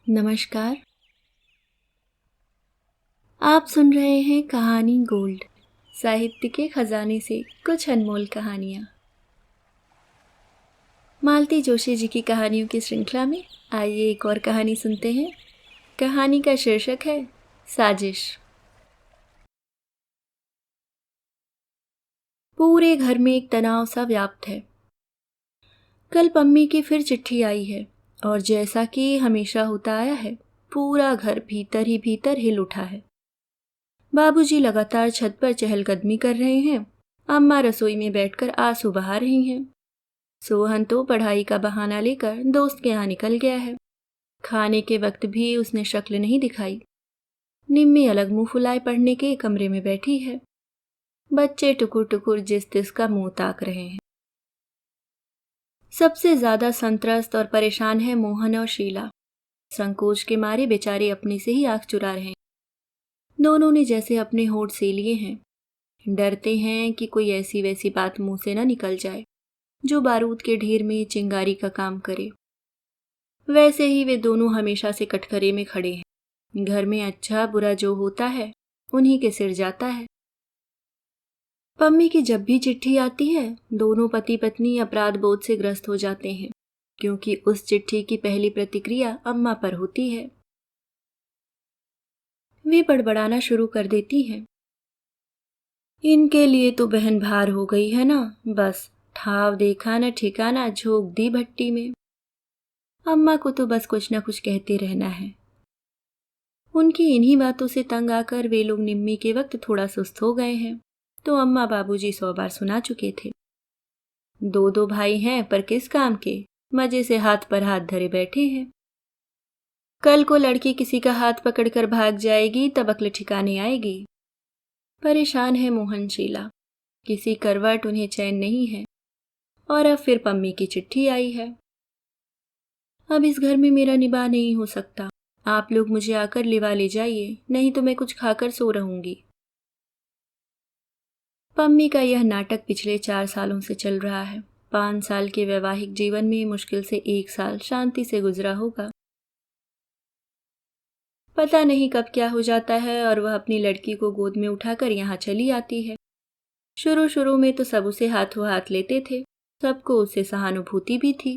नमस्कार। आप सुन रहे हैं कहानी गोल्ड, साहित्य के खजाने से कुछ अनमोल कहानियाँ। मालती जोशी जी की कहानियों की श्रृंखला में आइए एक और कहानी सुनते हैं। कहानी का शीर्षक है साजिश। पूरे घर में एक तनाव सा व्याप्त है। कल पम्मी की फिर चिट्ठी आई है और जैसा कि हमेशा होता आया है, पूरा घर भीतर ही भीतर हिल उठा है। बाबूजी लगातार छत पर चहलकदमी कर रहे हैं। अम्मा रसोई में बैठकर आंसू बहा रही हैं। सोहन तो पढ़ाई का बहाना लेकर दोस्त के यहाँ निकल गया है। खाने के वक्त भी उसने शक्ल नहीं दिखाई। निम्मी अलग मुंह फुलाए पढ़ने के कमरे में बैठी है। बच्चे टुकुर टुकुर जिस तिस का मुंह ताक रहे हैं। सबसे ज्यादा संत्रस्त और परेशान है मोहन और शीला। संकोच के मारे बेचारे अपने से ही आंख चुरा रहे हैं। दोनों ने जैसे अपने होठ से लिए हैं। डरते हैं कि कोई ऐसी वैसी बात मुंह से न निकल जाए जो बारूद के ढेर में चिंगारी का काम करे। वैसे ही वे दोनों हमेशा से कटघरे में खड़े हैं। घर में अच्छा बुरा जो होता है उन्हीं के सिर जाता है। पम्मी की जब भी चिट्ठी आती है, दोनों पति पत्नी अपराध बोध से ग्रस्त हो जाते हैं, क्योंकि उस चिट्ठी की पहली प्रतिक्रिया अम्मा पर होती है। वे बड़बड़ाना शुरू कर देती हैं। इनके लिए तो बहन भार हो गई है ना, बस ठाव देखा न ठिकाना झोंक दी भट्टी में। अम्मा को तो बस कुछ न कुछ कहते रहना है। उनकी इन्हीं बातों से तंग आकर वे लोग निम्मी के वक्त थोड़ा सुस्त हो गए हैं, तो अम्मा बाबूजी 100 बार सुना चुके थे। दो दो भाई हैं पर किस काम के, मजे से हाथ पर हाथ धरे बैठे हैं। कल को लड़की किसी का हाथ पकड़कर भाग जाएगी तब अक्ल ठिकाने आएगी। परेशान है मोहन शीला, किसी करवट उन्हें चैन नहीं है। और अब फिर पम्मी की चिट्ठी आई है। अब इस घर में मेरा निबाह नहीं हो सकता। आप लोग मुझे आकर लिवा ले जाइए, नहीं तो मैं कुछ खाकर सो रहूंगी। पम्मी का यह नाटक पिछले 4 सालों से चल रहा है। 5 साल के वैवाहिक जीवन में मुश्किल से 1 साल शांति से गुजरा होगा। पता नहीं कब क्या हो जाता है और वह अपनी लड़की को गोद में उठाकर यहाँ चली आती है। शुरू शुरू में तो सब उसे हाथों हाथ लेते थे, सबको उससे सहानुभूति भी थी।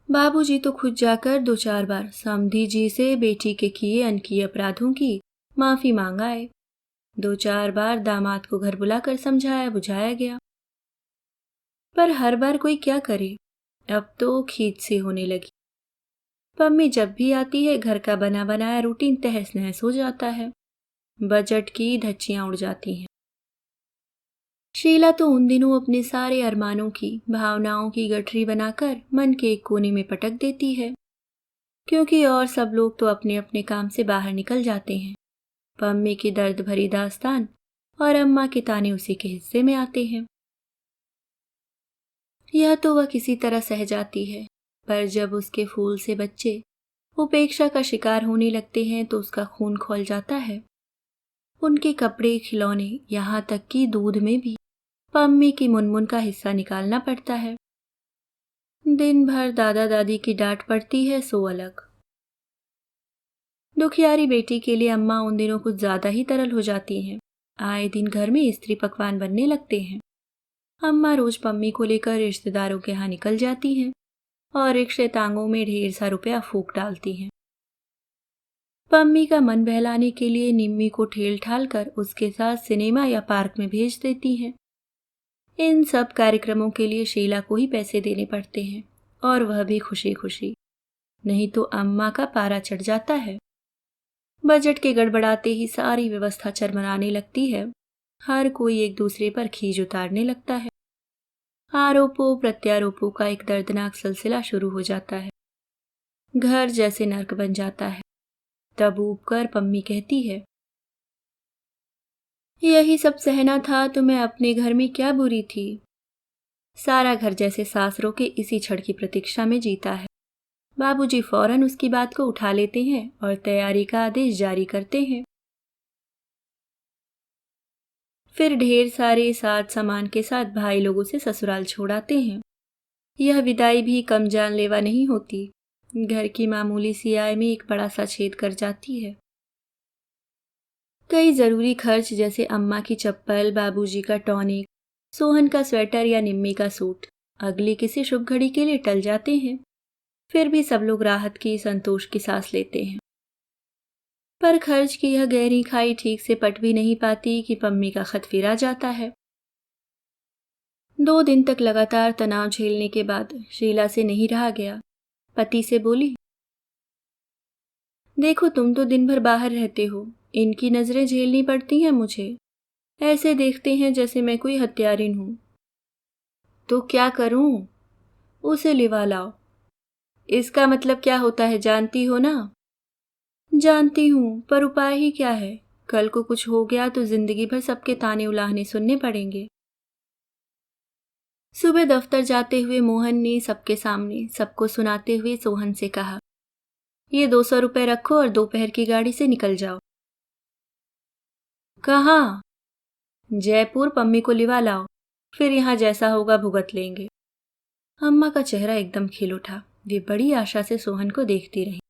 बाबूजी तो खुद जाकर 2-4 बार समधी जी से बेटी के किए अनकिए अपराधों की माफी मांग आए। 2-4 बार दामाद को घर बुलाकर समझाया बुझाया गया, पर हर बार कोई क्या करे। अब तो खींच सी होने लगी। पम्मी जब भी आती है घर का बना बनाया रूटीन तहस नहस हो जाता है। बजट की धज्जियां उड़ जाती हैं। शीला तो उन दिनों अपने सारे अरमानों की भावनाओं की गठरी बनाकर मन के एक कोने में पटक देती है, क्योंकि और सब लोग तो अपने अपने काम से बाहर निकल जाते हैं। पम्मी की दर्द भरी दास्तान और अम्मा के ताने उसी के हिस्से में आते हैं। यह तो वह किसी तरह सह जाती है, पर जब उसके फूल से बच्चे उपेक्षा का शिकार होने लगते हैं तो उसका खून खौल जाता है। उनके कपड़े खिलौने यहाँ तक कि दूध में भी पम्मी की मुनमुन का हिस्सा निकालना पड़ता है। दिन भर दादा दादी की डांट पड़ती है सो अलग। दुखियारी बेटी के लिए अम्मा उन दिनों कुछ ज्यादा ही तरल हो जाती हैं। आए दिन घर में स्त्री पकवान बनने लगते हैं। अम्मा रोज पम्मी को लेकर रिश्तेदारों के यहाँ निकल जाती हैं और रिक्शे तांगों में ढेर सा रुपया फूंक डालती हैं। पम्मी का मन बहलाने के लिए निम्मी को ठेल ठाल कर उसके साथ सिनेमा या पार्क में भेज देती हैं। इन सब कार्यक्रमों के लिए शीला को ही पैसे देने पड़ते हैं, और वह भी खुशी खुशी, नहीं तो अम्मा का पारा चढ़ जाता है। बजट के गड़बड़ाते ही सारी व्यवस्था चरमराने लगती है। हर कोई एक दूसरे पर खींच उतारने लगता है। आरोपों प्रत्यारोपों का एक दर्दनाक सिलसिला शुरू हो जाता है। घर जैसे नर्क बन जाता है। तब ऊब कर पम्मी कहती है, यही सब सहना था तो मैं अपने घर में क्या बुरी थी। सारा घर जैसे सासरों के इसी क्षण की प्रतीक्षा में जीता है। बाबूजी फौरन उसकी बात को उठा लेते हैं और तैयारी का आदेश जारी करते हैं। फिर ढेर सारे साथ सामान के साथ भाई लोगों से ससुराल छोड़ाते हैं। यह विदाई भी कम जानलेवा नहीं होती। घर की मामूली सी आय में एक बड़ा सा छेद कर जाती है। कई जरूरी खर्च जैसे अम्मा की चप्पल, बाबूजी का टॉनिक, सोहन का स्वेटर या निम्मी का सूट अगली किसी शुभ घड़ी के लिए टल जाते हैं। फिर भी सब लोग राहत की, संतोष की सांस लेते हैं। पर खर्च की यह गहरी खाई ठीक से पट भी नहीं पाती कि पम्मी का खत फिर आ जाता है। 2 दिन तक लगातार तनाव झेलने के बाद शीला से नहीं रहा गया। पति से बोली, देखो तुम तो दिन भर बाहर रहते हो, इनकी नजरें झेलनी पड़ती हैं मुझे। ऐसे देखते हैं जैसे मैं कोई हत्यारिन हूं। तो क्या करूं? उसे लिवा लाओ। इसका मतलब क्या होता है जानती हो ना? जानती हूं, पर उपाय ही क्या है? कल को कुछ हो गया तो जिंदगी भर सबके ताने उलाहने सुनने पड़ेंगे। सुबह दफ्तर जाते हुए मोहन ने सबके सामने सबको सुनाते हुए सोहन से कहा, ये 200 रुपए रखो और दोपहर की गाड़ी से निकल जाओ। कहाँ? जयपुर, पम्मी को लिवा लाओ, फिर यहाँ जैसा होगा भुगत लेंगे। अम्मा का चेहरा एकदम खिल उठा। वे बड़ी आशा से सोहन को देखती रही,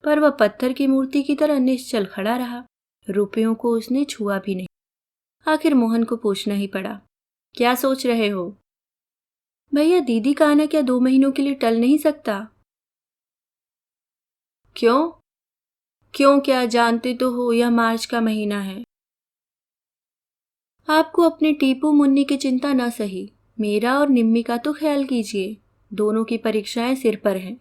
पर वह पत्थर की मूर्ति की तरह निश्चल खड़ा रहा। रुपयों को उसने छुआ भी नहीं। आखिर मोहन को पूछना ही पड़ा, क्या सोच रहे हो? भैया, दीदी का आना क्या 2 महीनों के लिए टल नहीं सकता? क्यों? क्यों क्या, जानते तो हो यह मार्च का महीना है। आपको अपने टीपू मुन्नी की चिंता न सही, मेरा और निम्मी का तो ख्याल कीजिए। दोनों की परीक्षाएं सिर पर हैं।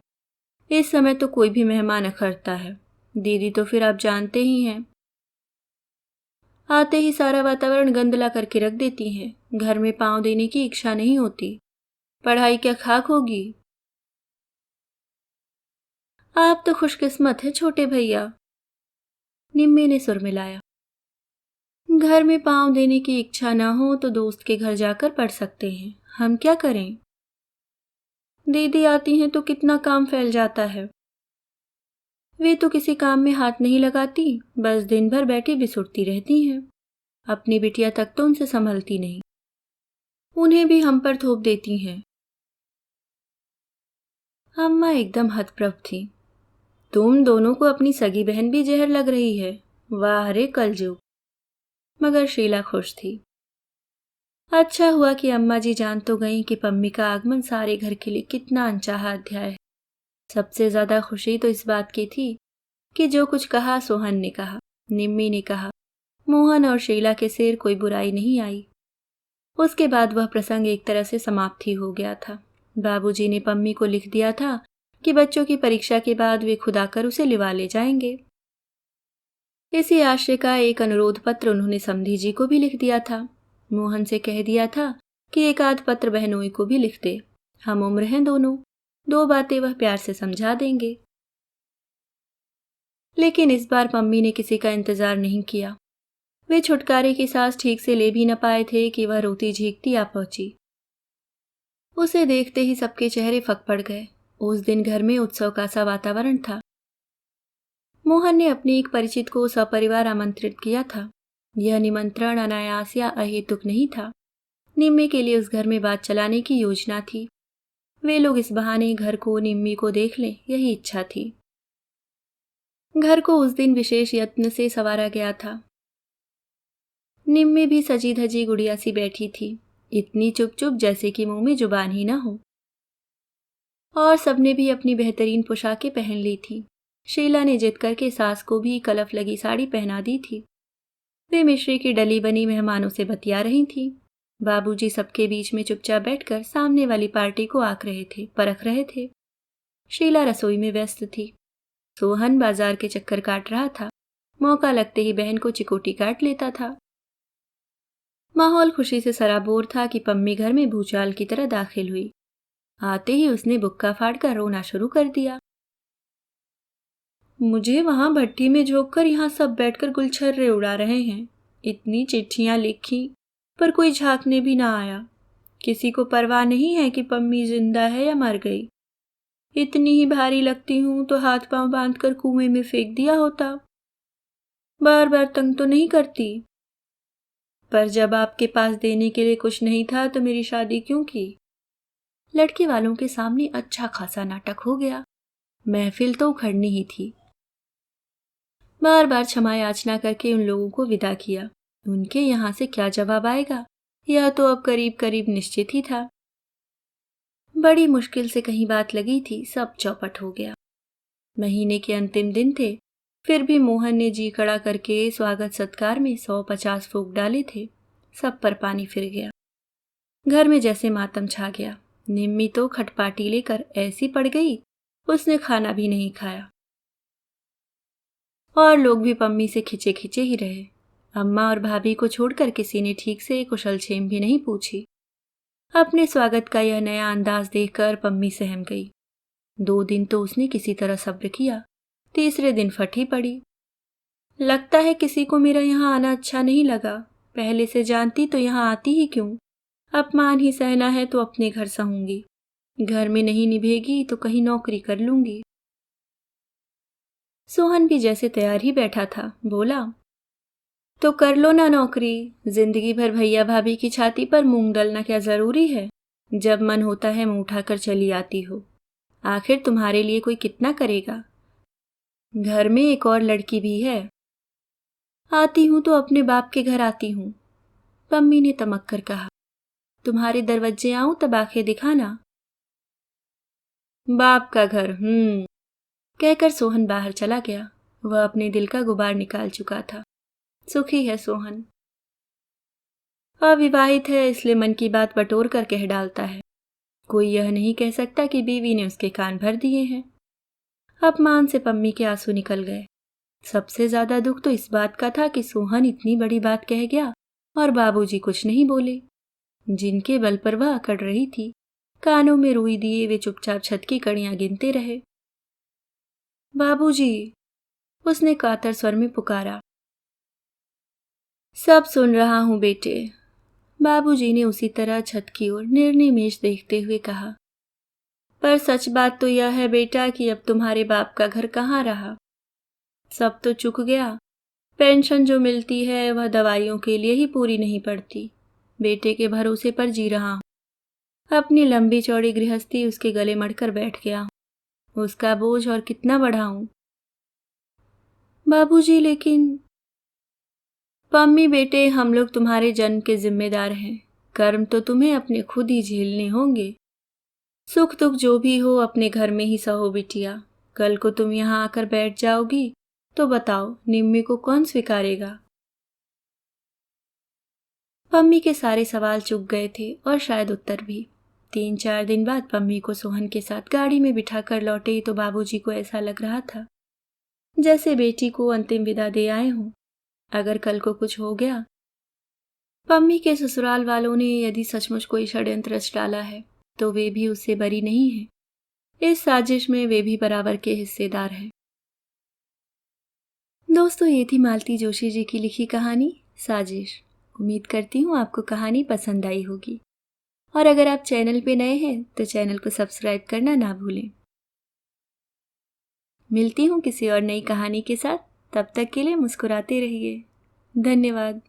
इस समय तो कोई भी मेहमान अखरता है। दीदी तो फिर आप जानते ही हैं, आते ही सारा वातावरण गंदला करके रख देती हैं। घर में पांव देने की इच्छा नहीं होती। पढ़ाई क्या खाक होगी? आप तो खुशकिस्मत है छोटे भैया, निम्मी ने सुर मिलाया। घर में पांव देने की इच्छा ना हो तो दोस्त के घर जाकर पढ़ सकते हैं। हम क्या करें? दीदी आती हैं तो कितना काम फैल जाता है। वे तो किसी काम में हाथ नहीं लगाती, बस दिन भर बैठी बिसुरती रहती हैं। अपनी बिटिया तक तो उनसे संभलती नहीं, उन्हें भी हम पर थोप देती हैं। अम्मा एकदम हतप्रभ थी। तुम दोनों को अपनी सगी बहन भी जहर लग रही है। वाह रे कलजुग। मगर शीला खुश थी। अच्छा हुआ कि अम्मा जी जान तो गईं कि पम्मी का आगमन सारे घर के लिए कितना अनचाहा अध्याय है। सबसे ज्यादा खुशी तो इस बात की थी कि जो कुछ कहा सोहन ने कहा, निम्मी ने कहा, मोहन और शीला के सिर कोई बुराई नहीं आई। उसके बाद वह प्रसंग एक तरह से समाप्त ही हो गया था। बाबूजी ने पम्मी को लिख दिया था कि बच्चों की परीक्षा के बाद वे खुद आकर उसे लिवा ले जाएंगे। इसी आशय का एक अनुरोध पत्र उन्होंने समधी जी को भी लिख दिया था। मोहन से कह दिया था कि एक आध पत्र बहनोई को भी लिख दे। हम उम्र हैं दोनों, 2 बातें वह प्यार से समझा देंगे। लेकिन इस बार पम्मी ने किसी का इंतजार नहीं किया। वे छुटकारे की सांस ठीक से ले भी न पाए थे कि वह रोती झींकती आ पहुंची। उसे देखते ही सबके चेहरे फक पड़ गए। उस दिन घर में उत्सव का सा वातावरण था। मोहन ने अपने एक परिचित को सपरिवार आमंत्रित किया था। यह निमंत्रण अनायास या अहेतुक नहीं था। निम्मी के लिए उस घर में बात चलाने की योजना थी। वे लोग इस बहाने घर को, निम्मी को देख लें, यही इच्छा थी। घर को उस दिन विशेष यत्न से संवारा गया था। निम्मी भी सजी धजी गुड़िया सी बैठी थी, इतनी चुप चुप जैसे कि मुंह में जुबान ही ना हो। और सबने भी अपनी बेहतरीन पोशाकें पहन ली थी। शीला ने जिद करके सास को भी कलफ लगी साड़ी पहना दी थी। वे मिश्री की डली बनी मेहमानों से बतिया रही थी। बाबूजी सबके बीच में चुपचाप बैठकर सामने वाली पार्टी को आंक रहे थे, परख रहे थे। शीला रसोई में व्यस्त थी। सोहन बाजार के चक्कर काट रहा था। मौका लगते ही बहन को चिकोटी काट लेता था। माहौल खुशी से सराबोर था कि पम्मी घर में भूचाल की तरह दाखिल हुई। आते ही उसने बुक्का फाड़कर रोना शुरू कर दिया। मुझे वहां भट्टी में झोंककर यहाँ सब बैठकर गुलछर्रे उड़ा रहे हैं। इतनी चिट्ठियां लिखी, पर कोई झांकने भी ना आया। किसी को परवाह नहीं है कि पम्मी जिंदा है या मर गई। इतनी ही भारी लगती हूं तो हाथ पांव बांधकर कुएं में फेंक दिया होता। बार बार तंग तो नहीं करती, पर जब आपके पास देने के लिए कुछ नहीं था तो मेरी शादी क्यों की? लड़के वालों के सामने अच्छा खासा नाटक हो गया। महफिल तो उखड़नी ही थी। बार बार क्षमा याचना करके उन लोगों को विदा किया। उनके यहाँ से क्या जवाब आएगा, यह तो अब करीब करीब निश्चित ही था। बड़ी मुश्किल से कहीं बात लगी थी, सब चौपट हो गया। महीने के अंतिम दिन थे, फिर भी मोहन ने जी खड़ा करके स्वागत सत्कार में 150 फूंक डाले थे। सब पर पानी फिर गया। घर में जैसे मातम छा गया। निम्मी तो खटपाटी लेकर ऐसी पड़ गई, उसने खाना भी नहीं खाया। और लोग भी पम्मी से खिंचे खिंचे ही रहे। अम्मा और भाभी को छोड़कर किसी ने ठीक से कुशल क्षेम भी नहीं पूछी। अपने स्वागत का यह नया अंदाज देखकर पम्मी सहम गई। 2 दिन तो उसने किसी तरह सब्र किया, तीसरे दिन फटी पड़ी। लगता है किसी को मेरा यहाँ आना अच्छा नहीं लगा। पहले से जानती तो यहाँ आती ही क्यों। अपमान ही सहना है तो अपने घर सहूंगी। घर में नहीं निभेगी तो कहीं नौकरी कर लूंगी। सोहन भी जैसे तैयार ही बैठा था, बोला, तो कर लो ना नौकरी। जिंदगी भर भैया भाभी की छाती पर मूंग डलना क्या जरूरी है। जब मन होता है मुंह उठाकर चली आती हो। आखिर तुम्हारे लिए कोई कितना करेगा। घर में एक और लड़की भी है। आती हूं तो अपने बाप के घर आती हूं। पम्मी ने तमक कर कहा, तुम्हारे दरवाजे आऊं तब आंखें दिखाना। बाप का घर, कहकर सोहन बाहर चला गया। वह अपने दिल का गुबार निकाल चुका था। सुखी है सोहन। अविवाहित है, इसलिए मन की बात बटोर कर कह डालता है। कोई यह नहीं कह सकता कि बीवी ने उसके कान भर दिए हैं। अपमान से पम्मी के आंसू निकल गए। सबसे ज्यादा दुख तो इस बात का था कि सोहन इतनी बड़ी बात कह गया और बाबूजी कुछ नहीं बोले। जिनके बल पर वह अकड़ रही थी, कानों में रुई दिए वे चुपचाप छत की कड़ियां गिनते रहे। बाबूजी, उसने कातर स्वर में पुकारा। सब सुन रहा हूं बेटे। बाबूजी ने उसी तरह छत की ओर निर्निमेष देखते हुए कहा। पर सच बात तो यह है बेटा कि अब तुम्हारे बाप का घर कहाँ रहा। सब तो चुक गया। पेंशन जो मिलती है वह दवाइयों के लिए ही पूरी नहीं पड़ती। बेटे के भरोसे पर जी रहा हूं। अपनी लंबी चौड़ी गृहस्थी उसके गले मड़कर बैठ गया। उसका बोझ और कितना बढ़ाऊं। बाबूजी, लेकिन पम्मी बेटे, हम लोग तुम्हारे जन्म के जिम्मेदार हैं। कर्म तो तुम्हें अपने खुद ही झेलने होंगे। सुख दुख जो भी हो अपने घर में ही सहो बिटिया। कल को तुम यहाँ आकर बैठ जाओगी तो बताओ निम्मी को कौन स्वीकारेगा। पम्मी के सारे सवाल चुक गए थे और शायद उत्तर भी। 3-4 दिन बाद पम्मी को सोहन के साथ गाड़ी में बिठाकर लौटे तो बाबूजी को ऐसा लग रहा था जैसे बेटी को अंतिम विदा दे आए हों। अगर कल को कुछ हो गया। पम्मी के ससुराल वालों ने यदि सचमुच कोई षड्यंत्र रच डाला है तो वे भी उससे बरी नहीं है। इस साजिश में वे भी बराबर के हिस्सेदार हैं। दोस्तों, ये थी मालती जोशी जी की लिखी कहानी साजिश। उम्मीद करती हूँ आपको कहानी पसंद आई होगी। और अगर आप चैनल पे नए हैं तो चैनल को सब्सक्राइब करना ना भूलें। मिलती हूँ किसी और नई कहानी के साथ। तब तक के लिए मुस्कुराते रहिए। धन्यवाद।